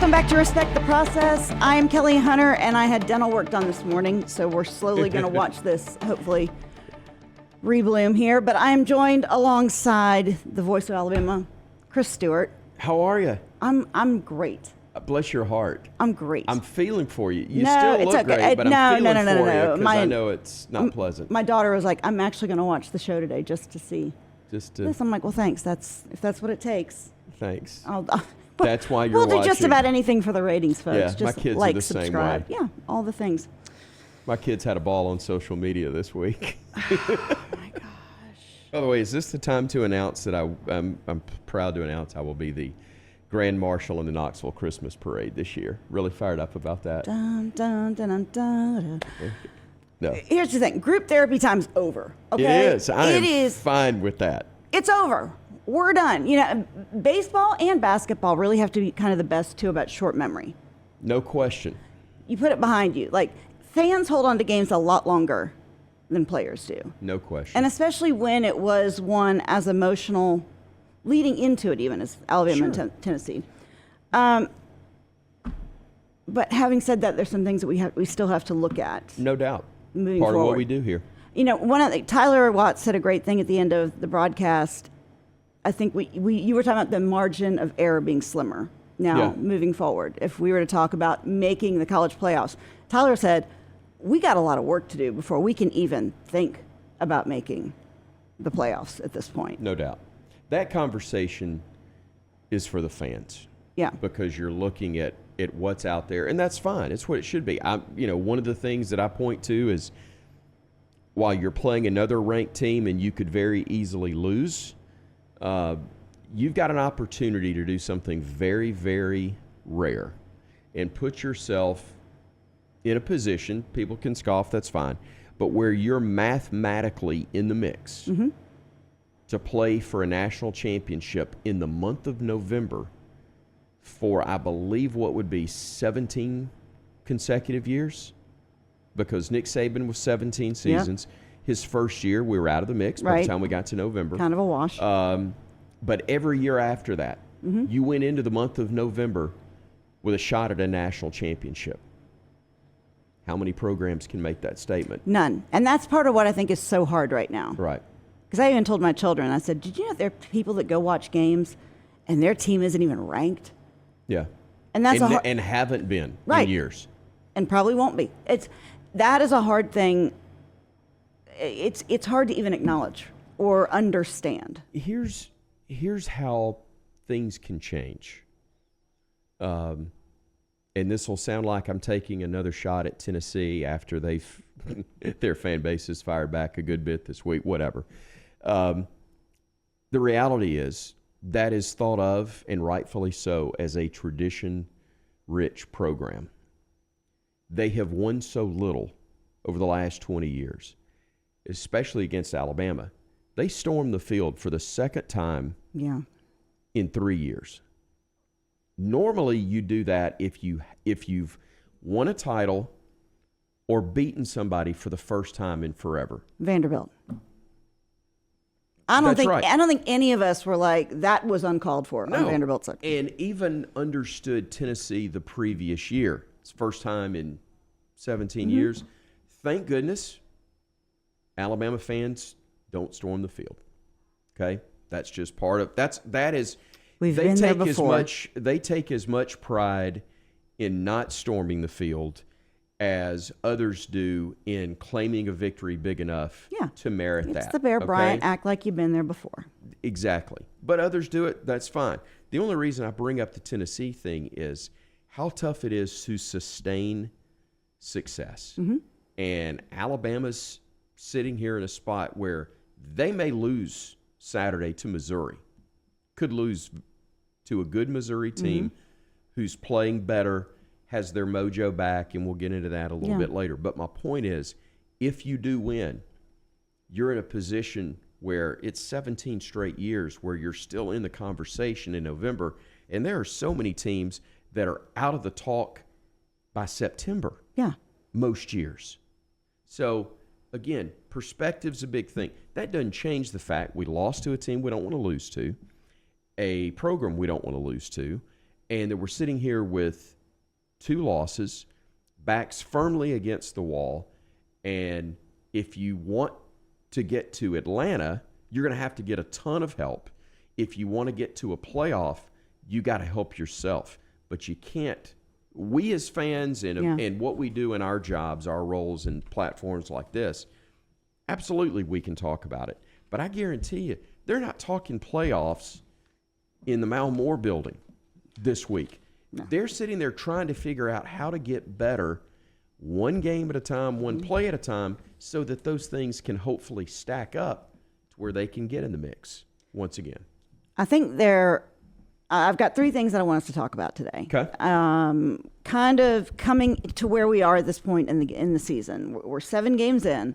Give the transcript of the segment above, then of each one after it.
Welcome back to Respect the Process. I am Kelly Hunter, and I had dental work done this morning, so we're slowly going to watch this, hopefully, rebloom here. But I am joined alongside the voice of Alabama, Chris Stewart. How are you? I'm great. Bless your heart. I'm great. I'm feeling for you. You No, still it's look okay. great, but I'm feeling for you because My- I know it's not pleasant. My daughter was like, I'm actually going to watch the show today just to see Just to this. I'm like, well, thanks. If that's what it takes. thanks. That's why you're We'll watching. do just about anything for the ratings, folks. Yeah, just my kids are like, the same subscribe. way. Yeah, all the things. My kids had a ball on social media this week. Oh my gosh. By the way, is this the time to announce that I'm proud to announce I will be the Grand Marshal in the Knoxville Christmas Parade this year. Really fired up about that. Dun, dun, dun, dun, dun. No. Here's the thing. Group therapy time's over. Okay? It is. I am fine with that. It's over. We're done. You know, baseball and basketball really have to be kind of the best too about short memory. No question. You put it behind you. Like, fans hold on to games a lot longer than players do. No question. And especially when it was one as emotional, leading into it even, as Alabama Sure. and Tennessee. But having said that, there's some things that we still have to look at. No doubt. Moving Part of forward. what we do here. You know, Tyler Watts said a great thing at the end of the broadcast. I think you were talking about the margin of error being slimmer now, Yeah. moving forward. If we were to talk about making the college playoffs, Tyler said, we got a lot of work to do before we can even think about making the playoffs at this point. No doubt. That conversation is for the fans. Yeah. Because you're looking at what's out there, and that's fine. It's what it should be. One of the things that I point to is while you're playing another ranked team and you could very easily lose, you've got an opportunity to do something very, very rare and put yourself in a position, people can scoff, that's fine, but where you're mathematically in the mix to play for a national championship in the month of November for, I believe, what would be 17 consecutive years, because Nick Saban was 17 seasons. Yeah. His first year, we were out of the mix by Right. the time we got to November. Kind of a wash. But every year after that, you went into the month of November with a shot at a national championship. How many programs can make that statement? None. And that's part of what I think is so hard right now. Right. Because I even told my children, I said, did you know there are people that go watch games and their team isn't even ranked? Yeah. And that's and haven't been Right. in years. And probably won't be. That is a hard thing. It's hard to even acknowledge or understand. Here's how things can change. And this will sound like I'm taking another shot at Tennessee after their fan base has fired back a good bit this week, whatever. The reality is that is thought of, and rightfully so, as a tradition-rich program. They have won so little over the last 20 years, especially against Alabama. They stormed the field for the second time in 3 years. Normally, you do that if you've won a title or beaten somebody for the first time in forever. Vanderbilt. I don't think any of us were like, that was uncalled for on Vanderbilt's side. And even understood Tennessee the previous year. It's the first time in 17 years. Thank goodness Alabama fans don't storm the field. Okay? That's just part of that is We've been there before. They take as much pride in not storming the field as others do in claiming a victory big enough to merit that. It's the Bear Bryant, act like you've been there before. Exactly. But others do it, that's fine. The only reason I bring up the Tennessee thing is how tough it is to sustain success. And Alabama's sitting here in a spot where they may lose Saturday to Missouri. Could lose to a good Missouri team who's playing better, has their mojo back, and we'll get into that a little bit later. But my point is, if you do win, you're in a position where it's 17 straight years where you're still in the conversation in November, and there are so many teams that are out of the talk by September. Yeah. Most years. So, again, perspective's a big thing. That doesn't change the fact we lost to a team we don't want to lose to, a program we don't want to lose to, and that we're sitting here with 2 losses, backs firmly against the wall, and if you want to get to Atlanta, you're going to have to get a ton of help. If you want to get to a playoff, you got to help yourself. But you can't. We as fans and what we do in our jobs, our roles and platforms like this, absolutely we can talk about it. But I guarantee you, they're not talking playoffs in the Mal Moore building this week. No. They're sitting there trying to figure out how to get better one game at a time, one play at a time, so that those things can hopefully stack up to where they can get in the mix once again. I think I've got 3 things that I want us to talk about today. Okay. Kind of coming to where we are at this point in the season. We're 7 games in,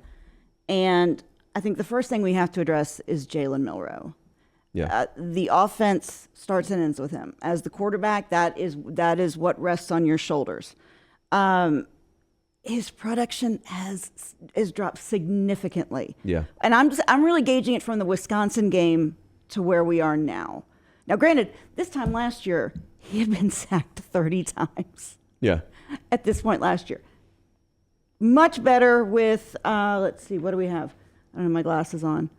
and I think the first thing we have to address is Jalen Milroe. Yeah. The offense starts and ends with him. As the quarterback, that is what rests on your shoulders. His production has dropped significantly. Yeah. And I'm really gauging it from the Wisconsin game to where we are now. Now, granted, this time last year, he had been sacked 30 times. Yeah. At this point last year. Much better with, let's see, what do we have? I don't have my glasses on.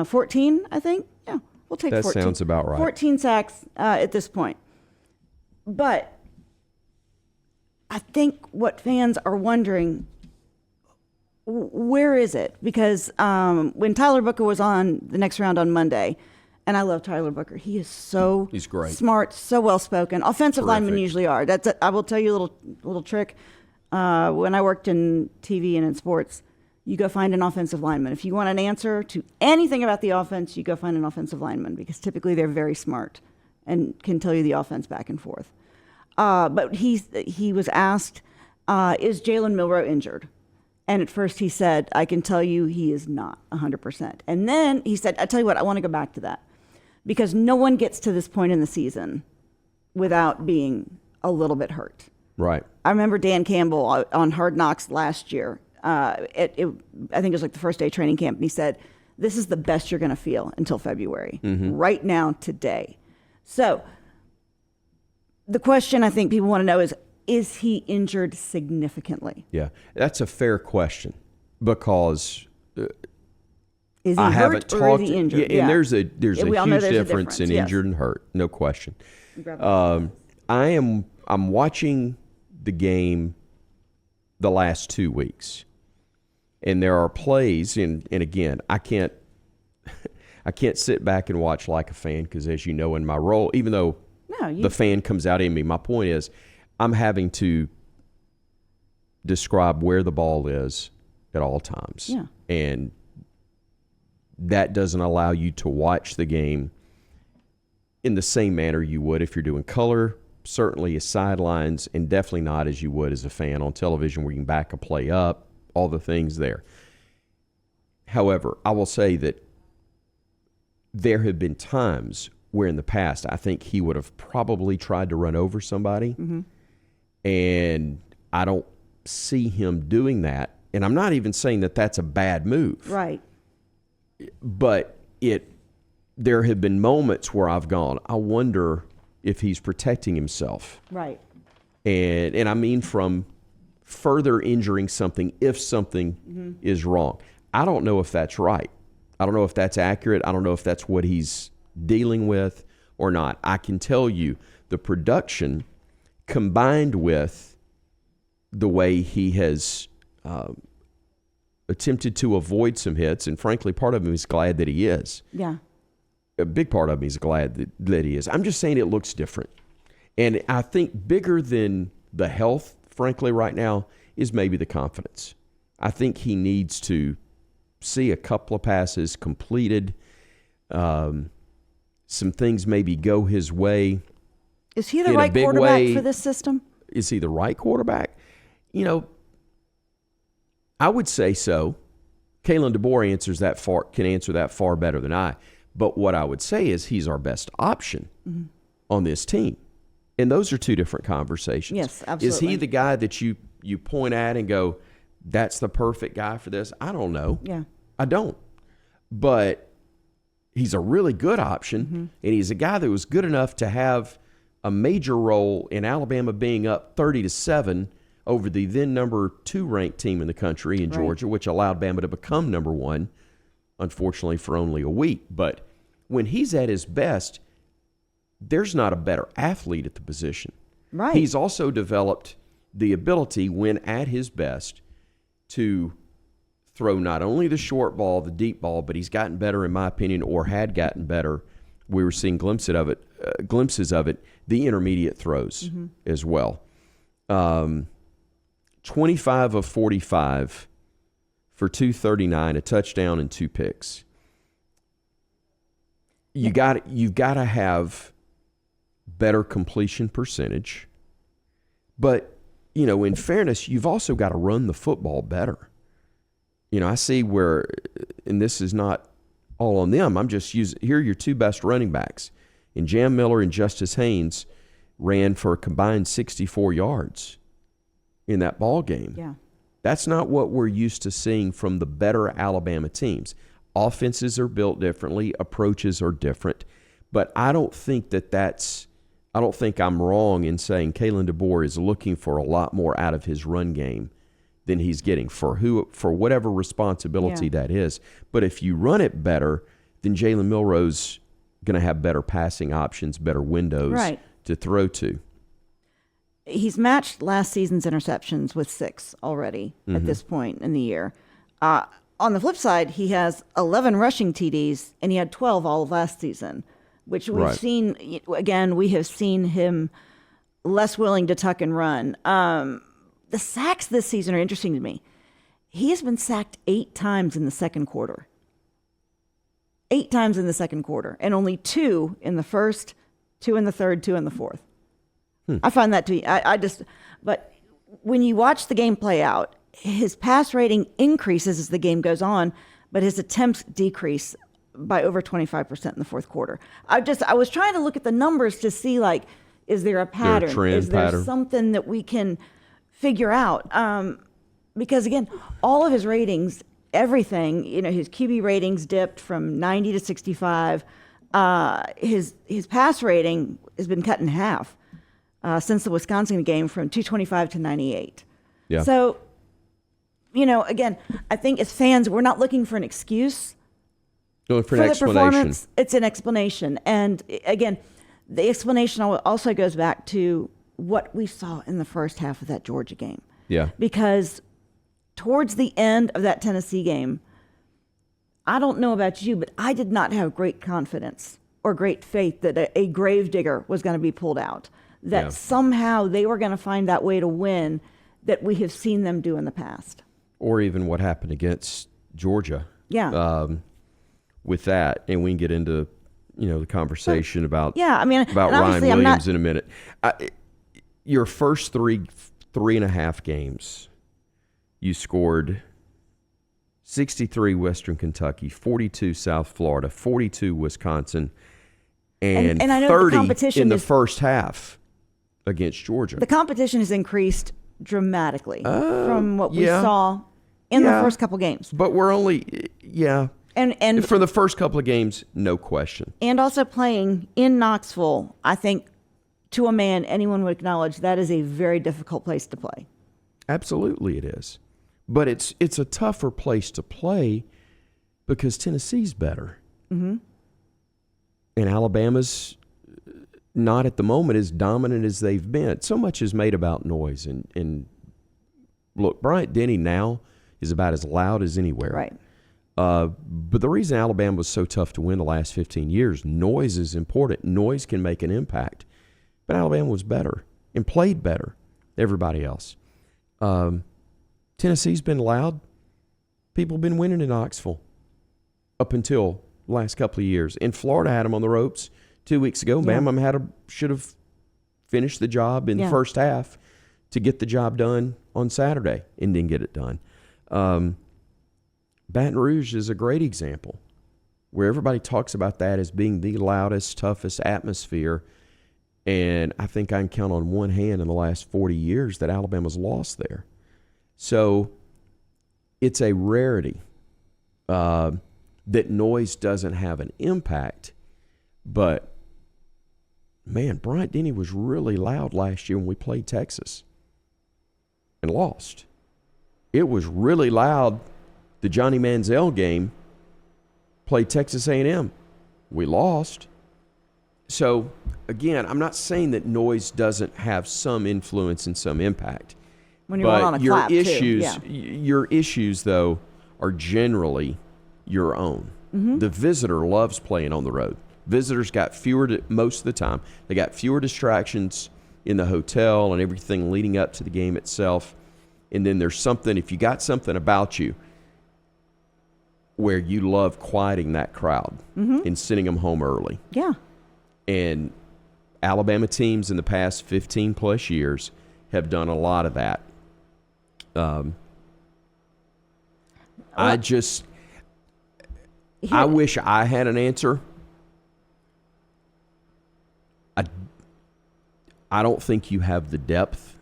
14, I think. Yeah, we'll take 14. That sounds about right. 14 sacks at this point. But I think what fans are wondering, where is it? Because when Tyler Booker was on the next round on Monday, and I love Tyler Booker. He is he's great, smart, so well spoken. Offensive linemen usually are. I will tell you a little trick. When I worked in TV and in sports, you go find an offensive lineman. If you want an answer to anything about the offense, you go find an offensive lineman because typically they're very smart and can tell you the offense back and forth. But he was asked, is Jalen Milroe injured? And at first he said, I can tell you he is not 100%. And then he said, I tell you what, I want to go back to that. Because no one gets to this point in the season without being a little bit hurt. Right. I remember Dan Campbell on Hard Knocks last year. I think it was like the first day of training camp, and he said, this is the best you're going to feel until February. Mm-hmm. Right now, today. So the question I think people want to know is he injured significantly? Yeah, that's a fair question because is he hurt or is he injured? Yeah, and there's a huge difference in injured and hurt, no question. I'm watching the game the last 2 weeks, and there are plays, and again, I can't sit back and watch like a fan because, as you know, in my role, even though the fan comes out in me, my point is I'm having to describe where the ball is at all times. Yeah. And that doesn't allow you to watch the game in the same manner you would if you're doing color, certainly as sidelines, and definitely not as you would as a fan on television where you can back a play up, all the things there. However, I will say that there have been times where in the past I think he would have probably tried to run over somebody, mm-hmm. and I don't see him doing that. And I'm not even saying that that's a bad move. Right. But there have been moments where I've gone, I wonder if he's protecting himself. Right. And I mean from further injuring something if something mm-hmm. is wrong. I don't know if that's right. I don't know if that's accurate. I don't know if that's what he's dealing with or not. I can tell you the production combined with the way he has attempted to avoid some hits, and frankly, part of him is glad that he is. Yeah. A big part of me is glad that he is. I'm just saying it looks different. And I think bigger than the health, frankly, right now, is maybe the confidence. I think he needs to see a couple of passes completed, some things maybe go his way. Is he the right quarterback for this system? Is he the right quarterback? You know, I would say so. Kalen DeBoer can answer that far better than I. But what I would say is he's our best option mm-hmm. on this team. And those are two different conversations. Yes, absolutely. Is he the guy that you point at and go, that's the perfect guy for this? I don't know. Yeah. I don't. But he's a really good option, mm-hmm. and he's a guy that was good enough to have a major role in Alabama being up 30-7 over the then number 2 ranked team in the country in Georgia, which allowed Bama to become number 1, unfortunately for only a week. But when he's at his best, there's not a better athlete at the position. Right. He's also developed the ability, when at his best, to throw not only the short ball, the deep ball, but he's gotten better, in my opinion, or had gotten better. We were seeing glimpses of it, the intermediate throws as well. 25 of 45 for 239, a touchdown and 2 picks. You've got to have better completion percentage. But, in fairness, you've also got to run the football better. I see where, and this is not all on them, I'm just here are your 2 best running backs. And Jam Miller and Justice Haynes ran for a combined 64 yards in that ball game. Yeah. That's not what we're used to seeing from the better Alabama teams. Offenses are built differently, approaches are different, but I don't think I'm wrong in saying Kalen DeBoer is looking for a lot more out of his run game than he's getting for whatever responsibility that is. But if you run it better, then Jalen Milroe's going to have better passing options, better windows to throw to. He's matched last season's interceptions with 6 already at this point in the year. On the flip side, he has 11 rushing TDs, and he had 12 all of last season, which we've seen. Again, we have seen him less willing to tuck and run. The sacks this season are interesting to me. He has been sacked 8 times in the second quarter. 8 times in the second quarter, and only 2 in the first, 2 in the third, 2 in the fourth. I find that to be, but when you watch the game play out, his pass rating increases as the game goes on, but his attempts decrease by over 25% in the fourth quarter. I was trying to look at the numbers to see, is there a pattern? Is there something that we can figure out? Because again, all of his ratings, everything, his QB ratings dipped from 90 to 65. His pass rating has been cut in half since the Wisconsin game, from 225 to 98. Yeah. So, again, I think as fans, we're not looking for an excuse. Looking for an explanation. The performance, it's an explanation. And again, the explanation also goes back to what we saw in the first half of that Georgia game. Yeah. Because towards the end of that Tennessee game, I don't know about you, but I did not have great confidence or great faith that a gravedigger was going to be pulled out, that somehow they were going to find that way to win that we have seen them do in the past. Or even what happened against Georgia. Yeah. With that, and we can get into the conversation about Ryan Williams in a minute. Your first three and a half games, you scored 63 Western Kentucky, 42 South Florida, 42 Wisconsin, and I know 30 in the first half against Georgia. The competition has increased dramatically from what we saw in the first couple games. But we're only and for the first couple of games, no question. And also playing in Knoxville, I think to a man, anyone would acknowledge that is a very difficult place to play. Absolutely it is. But it's a tougher place to play because Tennessee's better. Mm-hmm. And Alabama's not at the moment as dominant as they've been. So much is made about noise. And look, Bryant-Denny now is about as loud as anywhere. Right. But the reason Alabama was so tough to win the last 15 years, noise is important. Noise can make an impact. But Alabama was better and played better than everybody else. Tennessee's been loud. People have been winning in Knoxville up until the last couple of years. And Florida had them on the ropes 2 weeks ago. Yeah. Bama should have finished the job in the first half to get the job done on Saturday and didn't get it done. Baton Rouge is a great example where everybody talks about that as being the loudest, toughest atmosphere. And I think I can count on one hand in the last 40 years that Alabama's lost there. So it's a rarity that noise doesn't have an impact. But man, Bryant Denny was really loud last year when we played Texas and lost. It was really loud the Johnny Manziel game, played Texas A&M. We lost. So, again, I'm not saying that noise doesn't have some influence and some impact. When you're on a your clap, issues, too. Yeah. your issues, though, are generally your own. Mm-hmm. The visitor loves playing on the road. Visitors got most of the time. They got fewer distractions in the hotel and everything leading up to the game itself. And then there's something, if you got something about you where you love quieting that crowd and sending them home early. Yeah. And Alabama teams in the past 15 plus years have done a lot of that. I wish I had an answer. I don't think you have the depth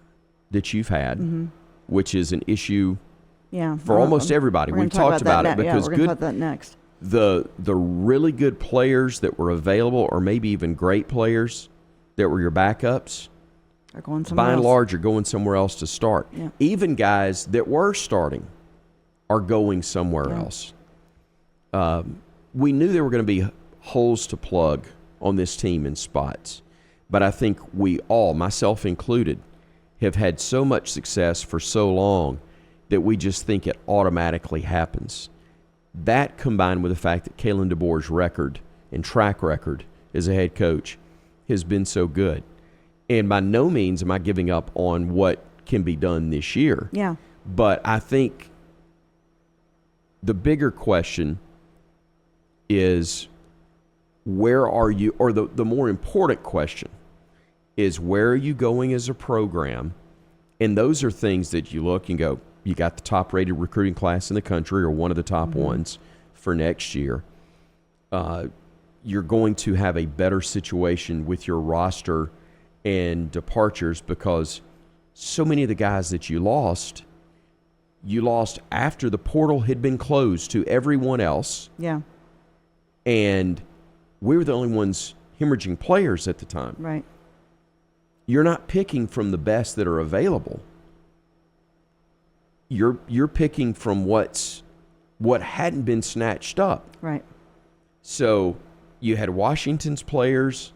that you've had, which is an issue for almost everybody. We've talked about it because we're going to talk about that next. The really good players that were available, or maybe even great players that were your backups, are going somewhere by and else. large are going somewhere else to start. Yeah. Even guys that were starting are going somewhere else. We knew there were going to be holes to plug on this team in spots, but I think we all, myself included, have had so much success for so long that we just think it automatically happens. That, combined with the fact that Kalen DeBoer's record and track record as a head coach has been so good. And by no means am I giving up on what can be done this year. Yeah. But I think the bigger question is, where are you, or the more important question is, where are you going as a program? And those are things that you look and go, you got the top-rated recruiting class in the country, or one of the top ones for next year. You're going to have a better situation with your roster and departures, because so many of the guys that you lost after the portal had been closed to everyone else. Yeah. And we were the only ones hemorrhaging players at the time. Right. You're not picking from the best that are available. You're picking from what hadn't been snatched up. Right. So you had Washington's players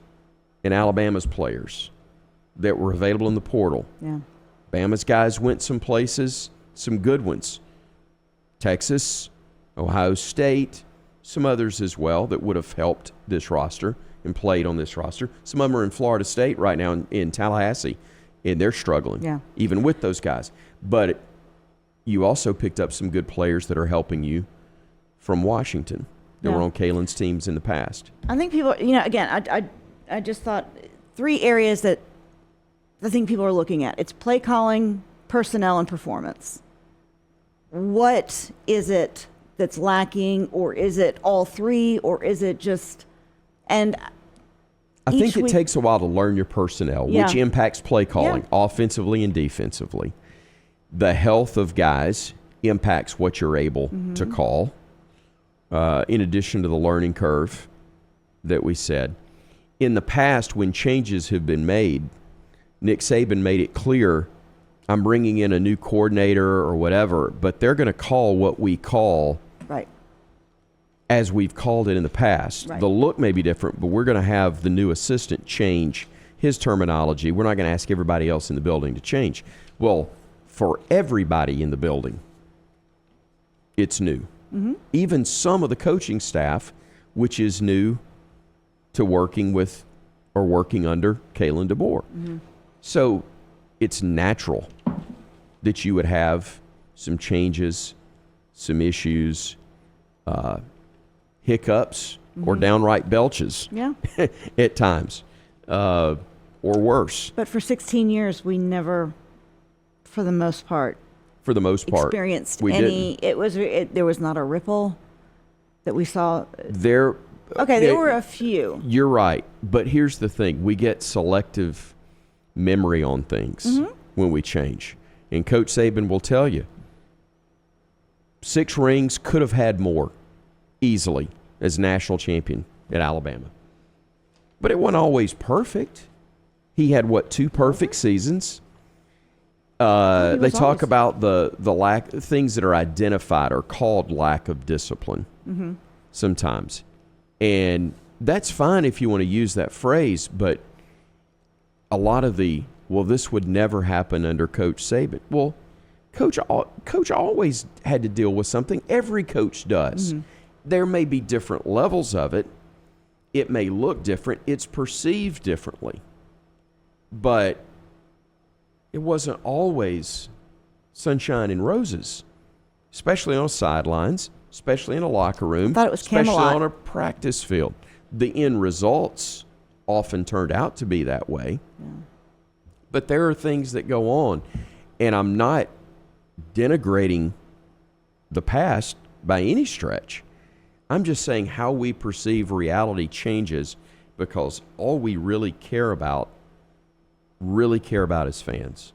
and Alabama's players that were available in the portal. Yeah. Bama's guys went some places, some good ones. Texas, Ohio State, some others as well that would have helped this roster and played on this roster. Some of them are in Florida State right now in Tallahassee, and they're struggling, even with those guys. But you also picked up some good players that are helping you from Washington that were on Kalen's teams in the past. I think people, again, I just thought 3 areas that I think people are looking at. It's play calling, personnel, and performance. What is it that's lacking, or is it all 3, or is it just, and I think it takes a while to learn your personnel, which impacts play calling, offensively and defensively. The health of guys impacts what you're able to call, in addition to the learning curve that we said. In the past, when changes have been made, Nick Saban made it clear, I'm bringing in a new coordinator or whatever, but they're going to call what we call as we've called it in the past. Right. The look may be different, but we're going to have the new assistant change his terminology. We're not going to ask everybody else in the building to change. Well, for everybody in the building, it's new. Even some of the coaching staff, which is new to working with or working under Kalen DeBoer. So it's natural that you would have some changes, some issues, hiccups, or downright belches at times, or worse. But for 16 years, we never, for the most part, experienced experienced any. There was not a ripple that we saw. There were a few. You're right, but here's the thing: we get selective memory on things when we change, and Coach Saban will tell you, 6 rings, could have had more easily as national champion at Alabama. but it wasn't always perfect. He had, 2 perfect seasons? They talk about the lack, things that are identified are called lack of discipline sometimes. And that's fine if you want to use that phrase, but a lot of this would never happen under Coach Saban. Well, Coach always had to deal with something. Every coach does. There may be different levels of it. It may look different. It's perceived differently. But it wasn't always sunshine and roses, especially on sidelines, especially in a locker room, I thought it was especially Camelot. on a practice field. The end results often turned out to be that way. Yeah. But there are things that go on, and I'm not denigrating the past by any stretch. I'm just saying how we perceive reality changes because all we really care about as fans,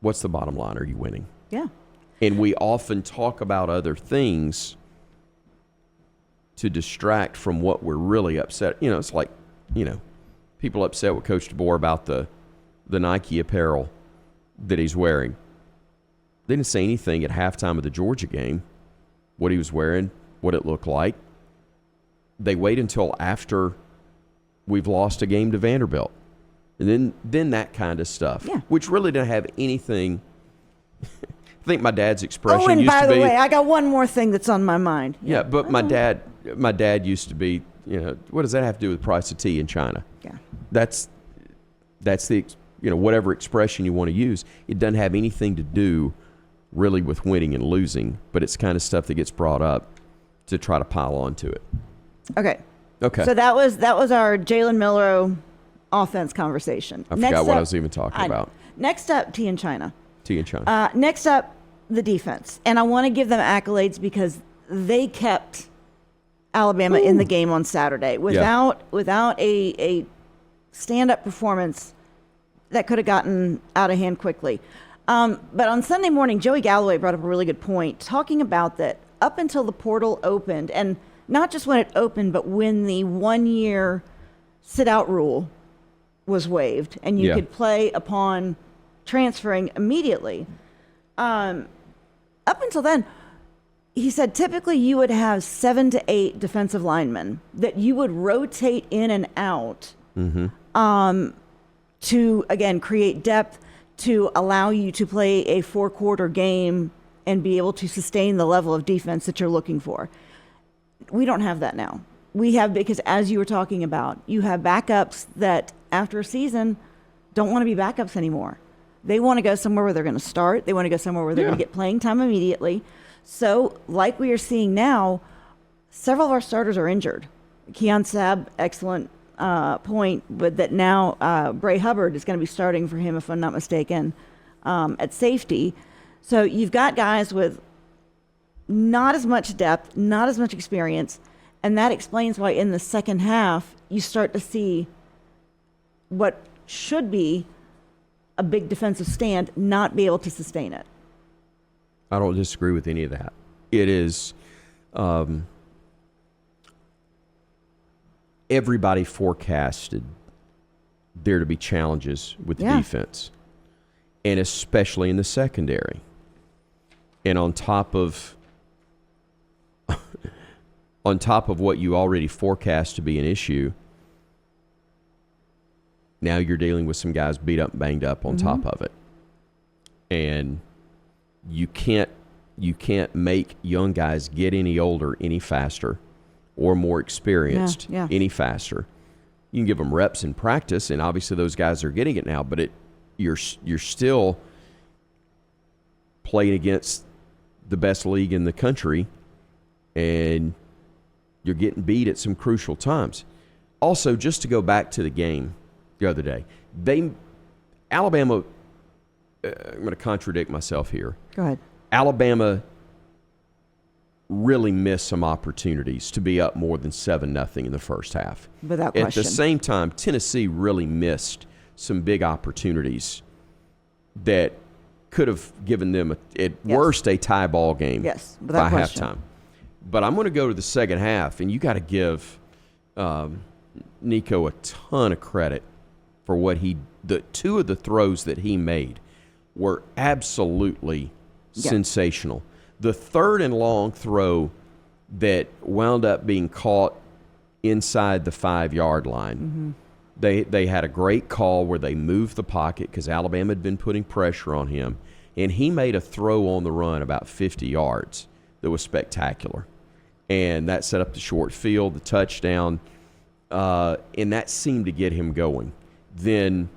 what's the bottom line? Are you winning? Yeah. And we often talk about other things to distract from what we're really upset. It's like, people upset with Coach DeBoer about the Nike apparel that he's wearing. They didn't say anything at halftime of the Georgia game, what he was wearing, what it looked like. They wait until after we've lost a game to Vanderbilt. And then that kind of stuff, which really didn't have anything. I think my dad's expression used to be. Oh, and by the way, I got one more thing that's on my mind. Yeah, but my dad used to be, what does that have to do with the price of tea in China? Yeah. That's the, whatever expression you want to use. It doesn't have anything to do really with winning and losing, but it's kind of stuff that gets brought up to try to pile onto it. Okay. Okay. So that was our Jalen Milroe offense conversation. I forgot what I was even talking about. Next up, T in China. Next up, the defense. And I want to give them accolades because they kept Alabama in the game on Saturday. Without a stand-up performance, that could have gotten out of hand quickly. But on Sunday morning, Joey Galloway brought up a really good point, talking about that up until the portal opened, and not just when it opened, but when the 1-year sit-out rule was waived, and you could play upon transferring immediately. Up until then, he said typically you would have 7 to 8 defensive linemen that you would rotate in and out to, again, create depth, to allow you to play a 4-quarter game and be able to sustain the level of defense that you're looking for. We don't have that now. We have, because as you were talking about, you have backups that after a season don't want to be backups anymore. They want to go somewhere where they're going to start. They want to go somewhere where they're going to get playing time immediately. So like we are seeing now, several of our starters are injured. Keon Sabb, excellent point, but that now Bray Hubbard is going to be starting for him, if I'm not mistaken, at safety. So you've got guys with not as much depth, not as much experience, and that explains why in the second half you start to see what should be a big defensive stand not be able to sustain it. I don't disagree with any of that. It is everybody forecasted there to be challenges with the defense, and especially in the secondary. And on top of what you already forecast to be an issue, now you're dealing with some guys beat up and banged up on top of it. And you can't make young guys get any older any faster or more experienced any faster. You can give them reps in practice, and obviously those guys are getting it now, but you're still playing against the best league in the country, and you're getting beat at some crucial times. Also, just to go back to the game the other day, Alabama, I'm going to contradict myself here. Go ahead. Alabama really missed some opportunities to be up more than 7-0 in the first half. Without question. At the same time, Tennessee really missed some big opportunities that could have given them, at worst, a tie ball game by halftime. But I'm going to go to the second half, and you got to give Nico a ton of credit for what the two of the throws that he made were absolutely sensational. The third and long throw that wound up being caught inside the 5-yard line. They had a great call where they moved the pocket because Alabama had been putting pressure on him, and he made a throw on the run about 50 yards that was spectacular. And that set up the short field, the touchdown, and that seemed to get him going. Then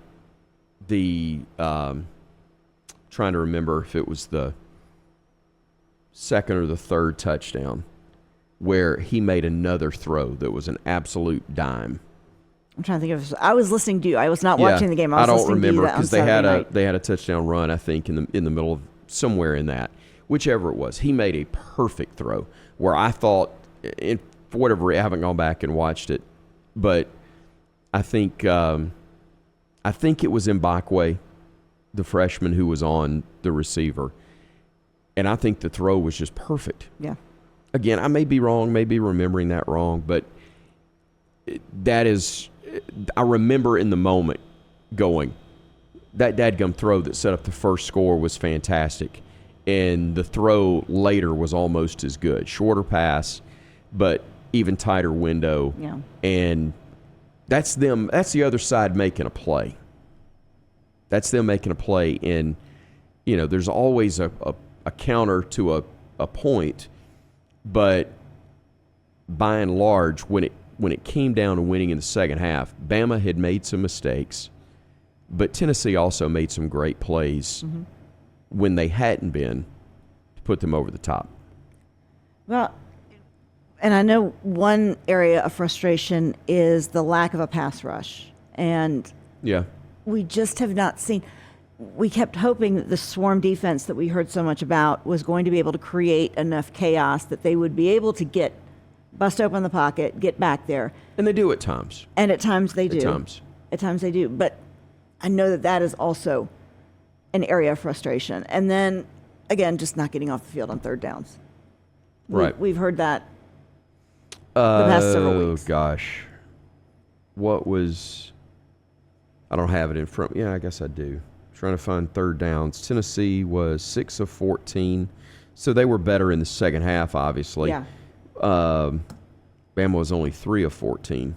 the trying to remember if it was the second or the third touchdown where he made another throw that was an absolute dime. I'm trying to think of. I was listening to you. I was not watching the game. I don't remember because they had a touchdown run, I think, in the middle of somewhere in that. Whichever it was, he made a perfect throw where I thought, for whatever reason, I haven't gone back and watched it, but I think it was Mbakwe, the freshman who was on the receiver, and I think the throw was just perfect. Yeah. Again, I may be wrong, may be remembering that wrong, but that is, I remember in the moment going, that dadgum throw that set up the first score was fantastic. And the throw later was almost as good. Shorter pass, but even tighter window. Yeah. And that's them. That's the other side making a play. That's them making a play. And, there's always a counter to a point. But by and large, when it came down to winning in the second half, Bama had made some mistakes. But Tennessee also made some great plays when they hadn't been, to put them over the top. Well, and I know one area of frustration is the lack of a pass rush. And we just have not seen. We kept hoping that the swarm defense that we heard so much about was going to be able to create enough chaos that they would be able to bust open the pocket, get back there. And they do at times. And at times they do. At times they do. But I know that is also an area of frustration. And then, again, just not getting off the field on third downs. Right. We've heard that the past several weeks. Oh, gosh. What was... I don't have it in front. Yeah, I guess I do. Trying to find third downs. Tennessee was 6 of 14. So they were better in the second half, obviously. Yeah. Bama was only 3 of 14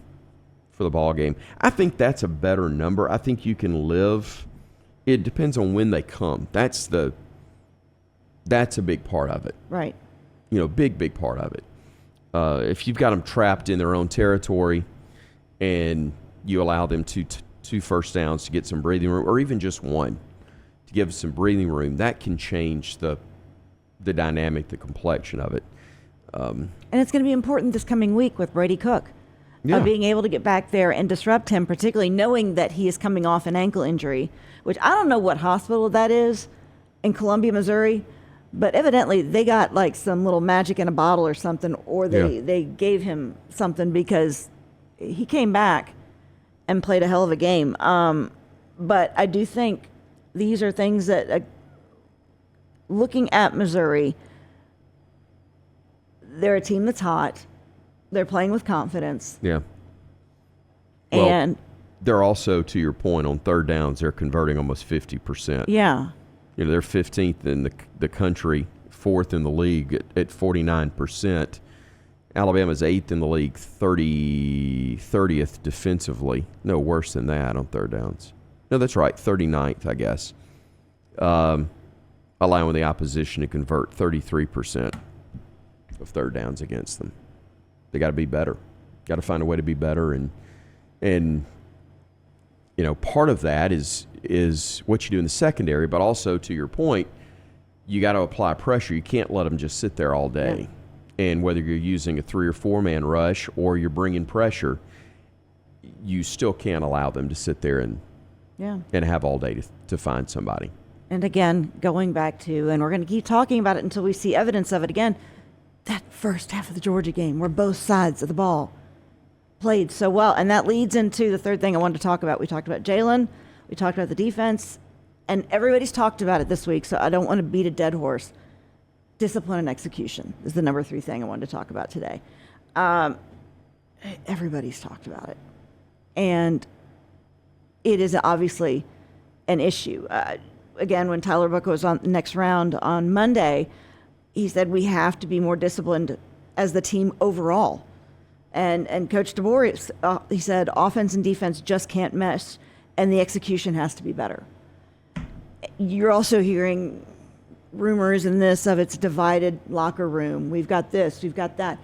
for the ball game. I think that's a better number. I think you can live... It depends on when they come. That's a big part of it. Right. Big part of it. If you've got them trapped in their own territory and you allow them two first downs to get some breathing room, or even just one to give some breathing room, that can change the dynamic, the complexion of it. And it's going to be important this coming week with Brady Cook. Of being able to get back there and disrupt him, particularly knowing that he is coming off an ankle injury, which I don't know what hospital that is in Columbia, Missouri, but evidently they got like some little magic in a bottle or something, or they gave him something, because he came back and played a hell of a game. But I do think these are things that, looking at Missouri, they're a team that's hot. They're playing with confidence. Yeah. And they're also, to your point, on third downs, they're converting almost 50%. Yeah. They're 15th in the country, 4th in the league at 49%. Alabama's 8th in the league, 30th defensively. No, worse than that on third downs. No, that's right, 39th, I guess. Allowing the opposition to convert 33% of third downs against them. They got to be better. Got to find a way to be better, and part of that is what you do in the secondary, but also, to your point, you got to apply pressure. You can't let them just sit there all day. Yeah. And whether you're using a 3 or 4 man rush or you're bringing pressure, you still can't allow them to sit there and have all day to find somebody. And again, going back to, and we're going to keep talking about it until we see evidence of it again, that first half of the Georgia game where both sides of the ball played so well. And that leads into the third thing I wanted to talk about. We talked about Jalen. We talked about the defense. And everybody's talked about it this week, so I don't want to beat a dead horse. Discipline and execution is the number 3 thing I wanted to talk about today. And everybody's talked about it. And it is obviously an issue. Again, when Tyler Buck was on the next round on Monday, he said we have to be more disciplined as the team overall. And Coach DeBoer, he said offense and defense just can't mesh, and the execution has to be better. You're also hearing rumors in this of it's divided locker room. We've got this, we've got that.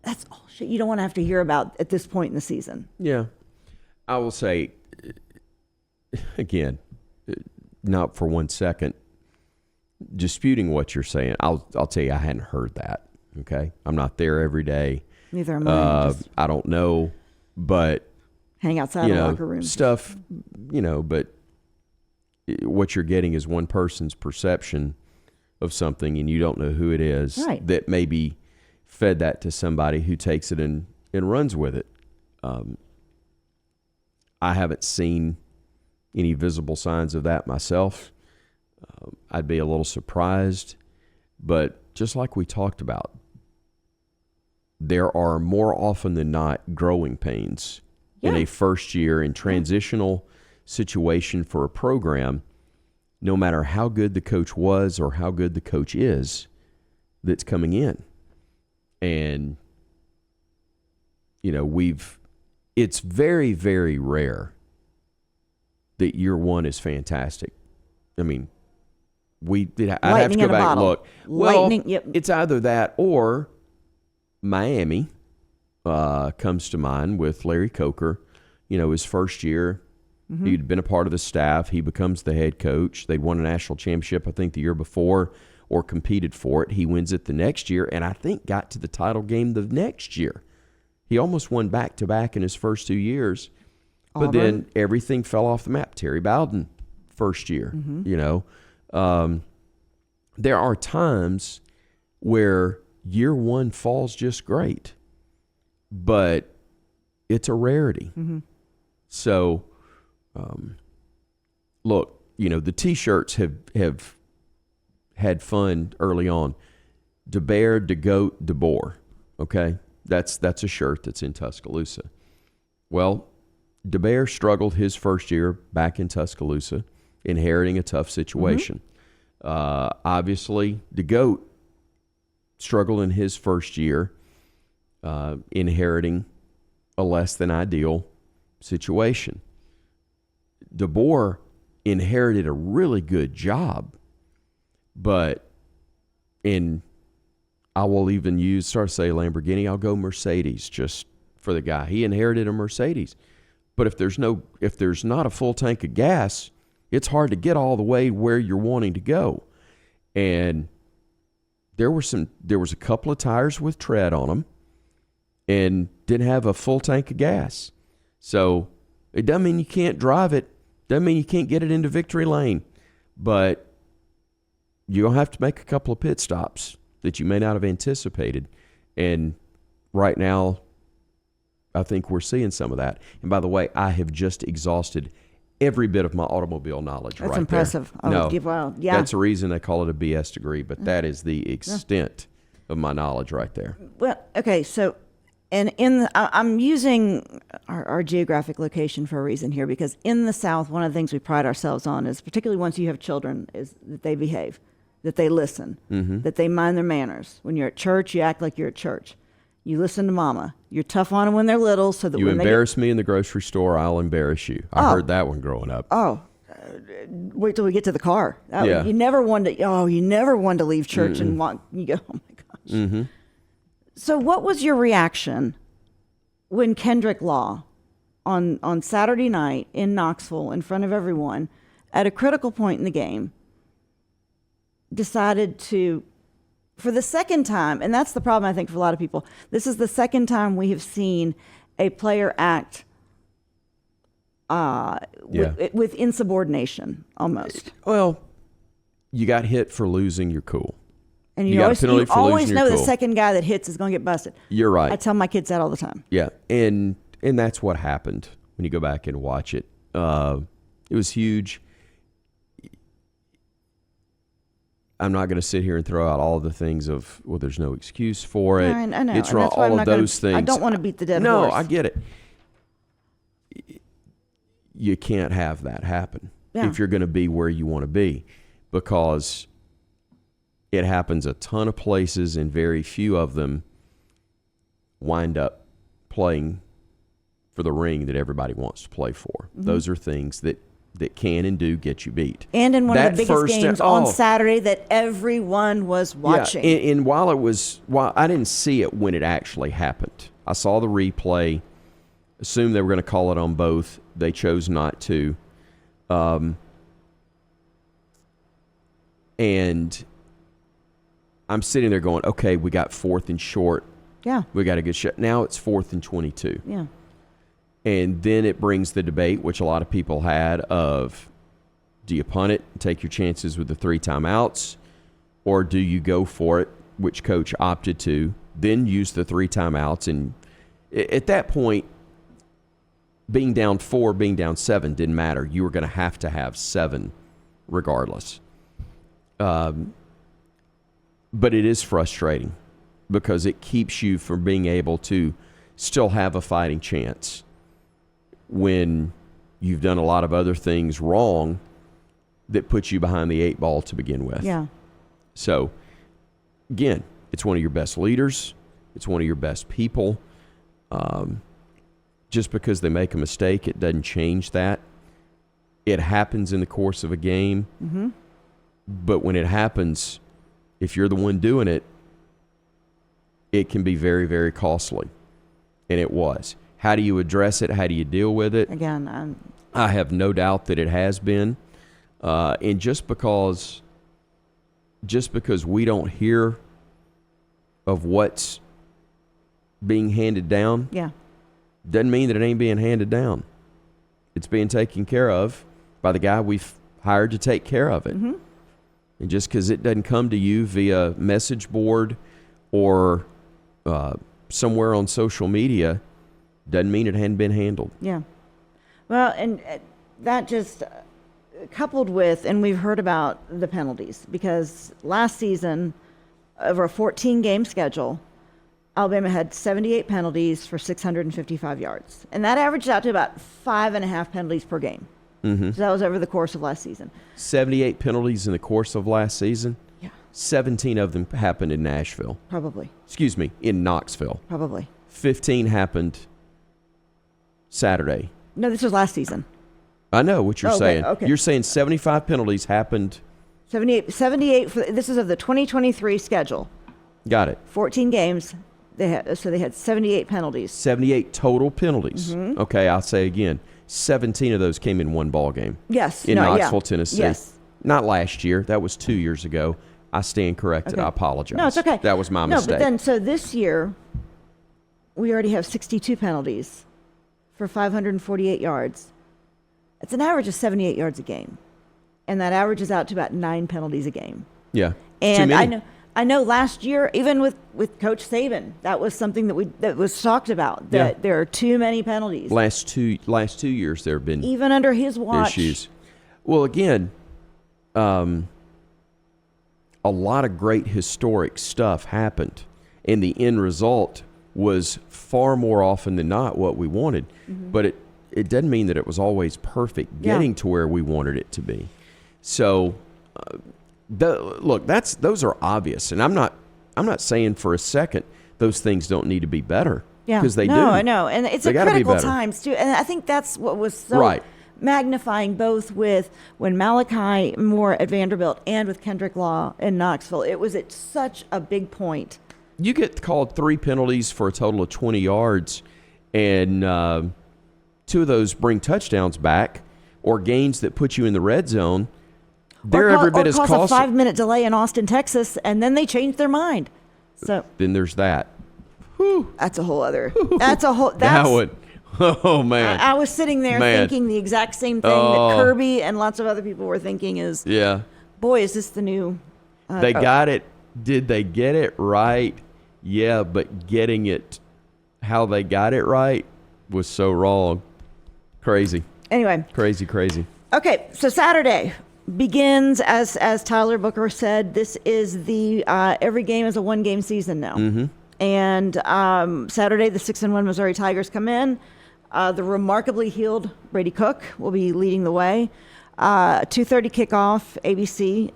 That's all shit you don't want to have to hear about at this point in the season. Yeah. I will say, again, not for 1 second, disputing what you're saying. I'll tell you, I hadn't heard that. Okay, I'm not there every day. Neither am I. I don't know, but hang outside the locker room stuff. But what you're getting is one person's perception of something, and you don't know who it is that maybe fed that to somebody who takes it and runs with it. I haven't seen any visible signs of that myself. I'd be a little surprised, but just like we talked about, there are more often than not growing pains in a first year and transitional situation for a program, no matter how good the coach was or how good the coach is that's coming in. And, it's very, very rare that year one is fantastic. I mean, I'd have to go back and look. Well, it's either that or Miami comes to mind with Larry Coker. His first year, he'd been a part of the staff. He becomes the head coach. They'd won a national championship, I think, the year before or competed for it. He wins it the next year and I think got to the title game the next year. He almost won back-to-back in his first 2 years. But then everything fell off the map. Terry Bowden, first year, there are times where year one falls just great, but it's a rarity. So, look, the T-shirts have had fun early on. DeBear, DeGoat, DeBoer, okay? That's a shirt that's in Tuscaloosa. Well, DeBear struggled his first year back in Tuscaloosa, inheriting a tough situation. Obviously, DeGoat struggled in his first year, inheriting a less than ideal situation. DeBoer inherited a really good job, but I will even start to say Lamborghini, I'll go Mercedes just for the guy. He inherited a Mercedes. But if there's not a full tank of gas, it's hard to get all the way where you're wanting to go. And there was a couple of tires with tread on them and didn't have a full tank of gas. So it doesn't mean you can't drive it. Doesn't mean you can't get it into victory lane. But you'll have to make a couple of pit stops that you may not have anticipated. And right now, I think we're seeing some of that. And by the way, I have just exhausted every bit of my automobile knowledge. That's impressive. There. That's the reason they call it a BS degree, but that is the extent of my knowledge right there. Well, okay, so, and I'm using our geographic location for a reason here, because in the South, one of the things we pride ourselves on is, particularly once you have children, is that they behave, that they listen, that they mind their manners. When you're at church, you act like you're at church. You listen to mama. You're tough on them when they're little, so that you when embarrass me in the grocery store, I'll embarrass you. I heard that one growing up. Wait till we get to the car. You never wanted to leave church and walk. You go, oh my gosh. So, what was your reaction when Kendrick Law, on Saturday night in Knoxville, in front of everyone, at a critical point in the game, decided to, for the second time, and that's the problem, I think, for a lot of people, this is the second time we have seen a player act with insubordination, almost. Well, you got hit for losing your cool. And you always know the second guy that hits is going to get busted. You're right. I tell my kids that all the time. Yeah, and that's what happened when you go back and watch it. It was huge. I'm not going to sit here and throw out all the things of, well, there's no excuse for it. I know. It's and wrong. that's why I'm All not of those gonna, things. I don't want to beat the dead No, horse. I get it. You can't have that happen if you're going to be where you want to be, because it happens a ton of places and very few of them wind up playing for the ring that everybody wants to play for. Mm-hmm. Those are things that can and do get you beat. And in one of the biggest games on Saturday that everyone was watching. Yeah, and while I didn't see it when it actually happened. I saw the replay, assumed they were going to call it on both. They chose not to. And I'm sitting there going, okay, we got 4th and short. Yeah. We got a good shot. Now it's 4th and 22. Yeah. And then it brings the debate, which a lot of people had, of do you punt it and take your chances with the 3 timeouts, or do you go for it, which coach opted to, then use the 3 timeouts. And at that point, being down 4, being down 7 didn't matter. You were going to have 7 regardless. But it is frustrating because it keeps you from being able to still have a fighting chance when you've done a lot of other things wrong that put you behind the 8 ball to begin with. Yeah. So, again, it's one of your best leaders. It's one of your best people. Just because they make a mistake, it doesn't change that. It happens in the course of a game. Mm-hmm. But when it happens, if you're the one doing it, it can be very, very costly. And it was. How do you address it? How do you deal with it? Again, I have no doubt that it has been. And just because we don't hear of what's being handed down, doesn't mean that it ain't being handed down. It's being taken care of by the guy we've hired to take care of it. Mm-hmm. And just because it doesn't come to you via message board or somewhere on social media doesn't mean it hadn't been handled. Yeah. Well, and that just coupled with, and we've heard about the penalties, because last season, over a 14-game schedule, Alabama had 78 penalties for 655 yards. And that averaged out to about 5.5 penalties per game. Mm-hmm. So that was over the course of last season. 78 penalties in the course of last season? Yeah. 17 of them happened in Nashville. Probably. Excuse me, in Knoxville. Probably. 15 happened Saturday. No, this was last season. I know what you're saying. Okay. You're saying 75 penalties happened. 78 this is of the 2023 schedule. Got it. 14 games. They had 78 penalties. 78 total penalties. Mm-hmm. Okay, I'll say again. 17 of those came in one ball game. Yes. In Knoxville, Tennessee. Yes. Not last year. That was 2 years ago. I stand corrected. Okay. I apologize. No, it's okay. That was my mistake. No, but then, so this year, we already have 62 penalties for 548 yards. It's an average of 78 yards a game. And that averages out to about 9 penalties a game. Yeah. And Too many. I know last year, even with Coach Saban, that was something that was talked about, that there are too many penalties. Last two years there have been even under his watch. Issues. Well, again, a lot of great historic stuff happened, and the end result was far more often than not what we wanted. Mm-hmm. But it doesn't mean that it was always perfect getting to where we wanted it to be. So, look, those are obvious, and I'm not saying for a second those things don't need to be better. Yeah, because they do. No, I know, and it's they a critical times too. And I think that's what was so magnifying, both with when Malachi Moore at Vanderbilt and with Kendrick Law in Knoxville. It was at such a big point. You get called 3 penalties for a total of 20 yards, and 2 of those bring touchdowns back or gains that put you in the red zone. They're every bit as costly. Or cause a 5-minute delay in Austin, Texas, and then they changed their mind. So then there's that. Whew. That's a whole other. That's that would. Oh man! I was sitting there thinking the exact same thing that Kirby and lots of other people were thinking. Is boy, is this the new? They got it. Did they get it right? Yeah, but getting it how they got it right was so wrong. Crazy. Anyway. Crazy. Okay, so Saturday, begins, as Tyler Booker said, this is the every game is a 1-game season now. Mm-hmm. And Saturday, the 6-1 Missouri Tigers come in. The remarkably healed Brady Cook will be leading the way. 2:30 kickoff, ABC.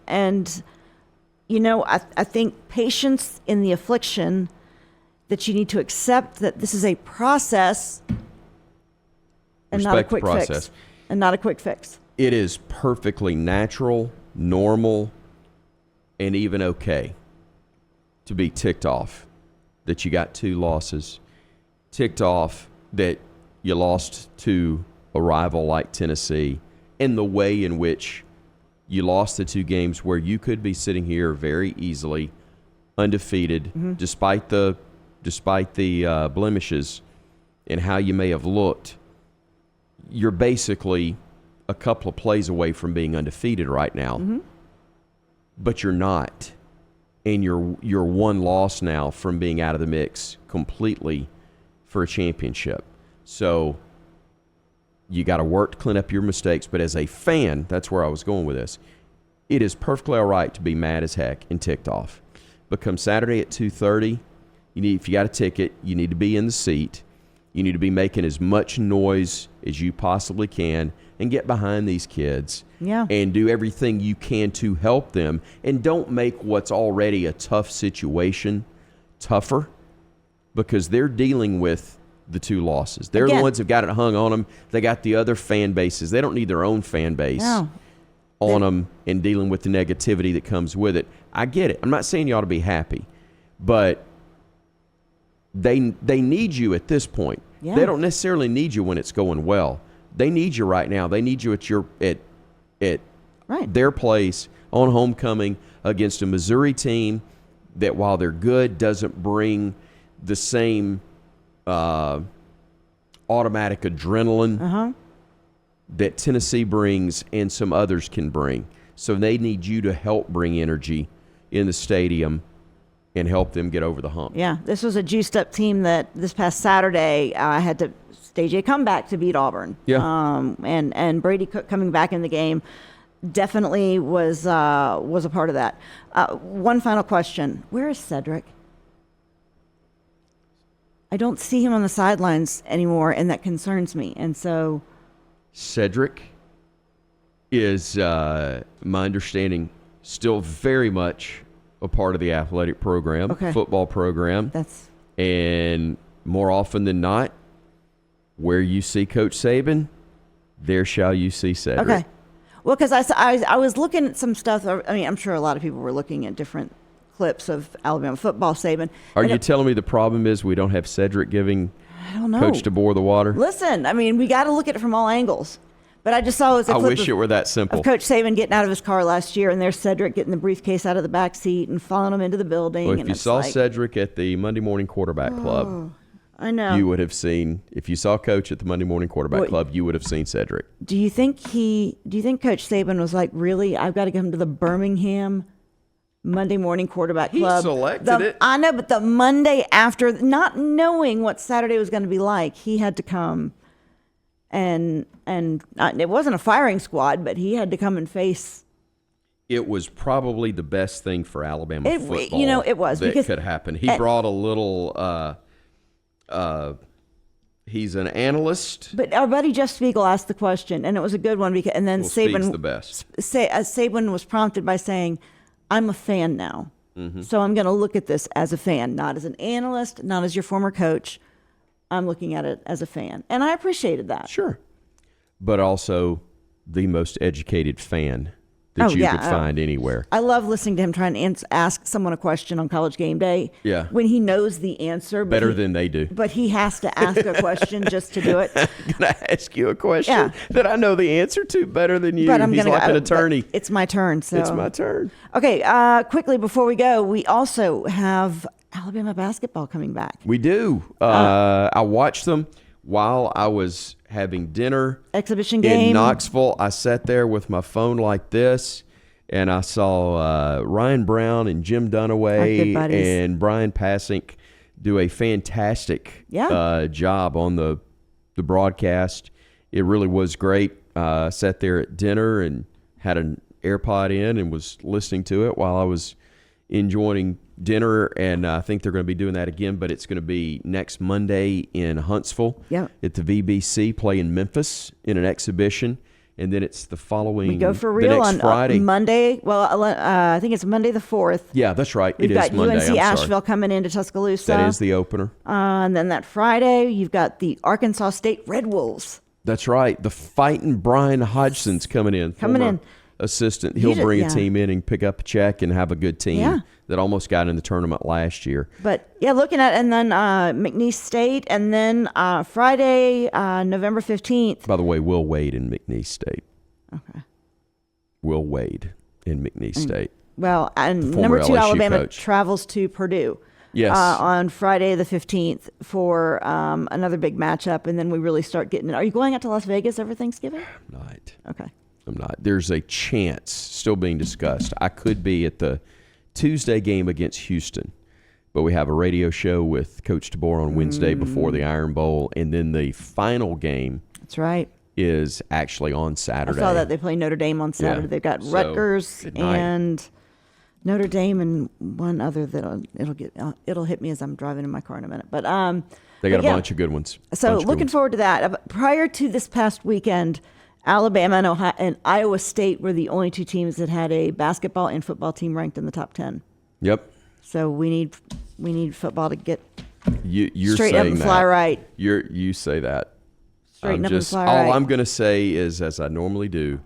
And, I think patience in the affliction, that you need to accept that this is a process and not a Respect the quick process. fix. And not a quick fix. It is perfectly natural, normal, and even okay to be ticked off that you got 2 losses, ticked off that you lost to a rival like Tennessee, and the way in which you lost the 2 games where you could be sitting here very easily undefeated, despite the blemishes and how you may have looked. You're basically a couple of plays away from being undefeated right now, but you're not, and you're 1 loss now from being out of the mix completely for a championship. So you got to work to clean up your mistakes. But as a fan, that's where I was going with this. It is perfectly all right to be mad as heck and ticked off. But come Saturday at 2:30, if you got a ticket, you need to be in the seat. You need to be making as much noise as you possibly can and get behind these kids. Yeah. And do everything you can to help them. And don't make what's already a tough situation tougher, because they're dealing with the 2 losses. They're the ones that got it hung on them. They got the other fan bases. They don't need their own fan base on them and dealing with the negativity that comes with it. I get it. I'm not saying you ought to be happy, but they need you at this point. Yeah. They don't necessarily need you when it's going well. They need you right now. They need you at their place on homecoming against a Missouri team that, while they're good, doesn't bring the same automatic adrenaline that Tennessee brings and some others can bring. So they need you to help bring energy in the stadium and help them get over the hump. Yeah, this was a juiced-up team that this past Saturday had to stage a comeback to beat Auburn. Yeah. And Brady Cook coming back in the game definitely was a part of that. One final question. Where is Cedric? I don't see him on the sidelines anymore, and that concerns me. And so Cedric is, my understanding, still very much a part of the athletic program, football program. And more often than not, where you see Coach Saban, there shall you see Cedric. Okay. Well, because I was looking at some stuff. I mean, I'm sure a lot of people were looking at different clips of Alabama football, Saban. Are you telling me the problem is we don't have Cedric giving Coach DeBoer the water? Listen, I mean, we got to look at it from all angles. But I just saw it was a clip wish it were that simple. of Coach Saban getting out of his car last year, and there's Cedric getting the briefcase out of the back seat and following him into the building. Well, if you saw Cedric at the Monday Morning Quarterback Club, I know, you would have seen. If you saw Coach at the Monday Morning Quarterback Club, you would have seen Cedric. Do you think Coach Saban was like, really? I've got to come to the Birmingham Monday Morning Quarterback Club. He selected it. I know, but the Monday after, not knowing what Saturday was going to be like, he had to come. And it wasn't a firing squad, but he had to come and face. It was probably the best thing for Alabama football. It was that could happen. He brought a little. He's an analyst. But our buddy Jeff Spiegel asked the question, and it was a good one. And then Saban, the best. Saban was prompted by saying, "I'm a fan now, so I'm going to look at this as a fan, not as an analyst, not as your former coach. I'm looking at it as a fan." And I appreciated that. Sure. But also the most educated fan that you could find anywhere. I love listening to him trying to ask someone a question on College Game Day. Yeah. When he knows the answer. Better than they do. But he has to ask a question just to do it. I'm going to ask you a question that I know the answer to better than you. But He's like an attorney. It's my turn. So. It's my turn. Okay, quickly before we go, we also have Alabama basketball coming back. We do. I watched them while I was having dinner. Exhibition game. In Knoxville. I sat there with my phone like this, and I saw Ryan Brown and Jim Dunaway and Brian Passink do a fantastic job on the broadcast. It really was great. Sat there at dinner and had an AirPod in and was listening to it while I was enjoying dinner. And I think they're going to be doing that again, but it's going to be next Monday in Huntsville at the VBC, playing Memphis in an exhibition. And then it's the following. We go for real on Friday. Monday. Well, I think it's Monday the 4th. Yeah, that's right. We've it got is Monday. UNC Asheville coming into Tuscaloosa. That is the opener. And then that Friday, you've got the Arkansas State Red Wolves. That's right. The fighting Brian Hodgson's coming in. Assistant. He'll bring a team in and pick up a check and have a good team that almost got in the tournament last year. But looking at, and then McNeese State, and then Friday, November 15th. By the way, Will Wade in McNeese State. Okay. Will Wade in McNeese State. Well, and number 2 LSU Alabama coach. travels to Purdue. Yes. On Friday the 15th for another big matchup, and then we really start getting it. Are you going out to Las Vegas over Thanksgiving? I'm not. Okay. I'm not. There's a chance still being discussed. I could be at the Tuesday game against Houston, but we have a radio show with Coach DeBoer on Wednesday before the Iron Bowl, and then the final game. That's right. Is actually on Saturday. I saw that they play Notre Dame on Saturday. Yeah. They've got Rutgers and Notre Dame and one other that it'll hit me as I'm driving in my car in a minute. But they got a bunch of good ones. So looking forward to that. Prior to this past weekend, Alabama and Ohio and Iowa State were the only 2 teams that had a basketball and football team ranked in the top 10. Yep. So we need football to get you're straight up and fly right. You say that. Straighten up and fly all right. I'm going to say is, as I normally do,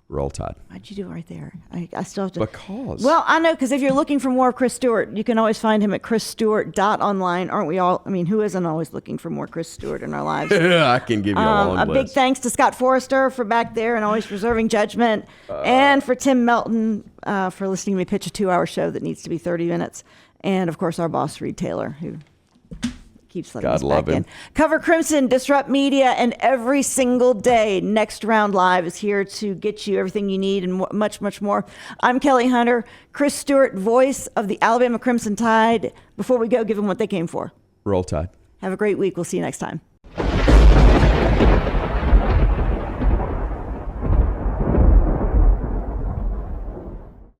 Roll Tide. Why'd you do it right there? I still have to. Because. Well, I know, because if you're looking for more of Chris Stewart, you can always find him at chrisstewart.online. Aren't we all? I mean, who isn't always looking for more Chris Stewart in our lives? I can give you a long list. Big thanks to Scott Forrester for back there and always reserving judgment, and for Tim Melton for listening to me pitch a 2-hour show that needs to be 30 minutes. And, of course, our boss, Reed Taylor, who keeps letting us back in. Cover Crimson, Disrupt Media, and every single day, Next Round Live is here to get you everything you need and much, much more. I'm Kelly Hunter, Chris Stewart, voice of the Alabama Crimson Tide. Before we go, give them what they came for. Roll Tide. Have a great week. We'll see you next time.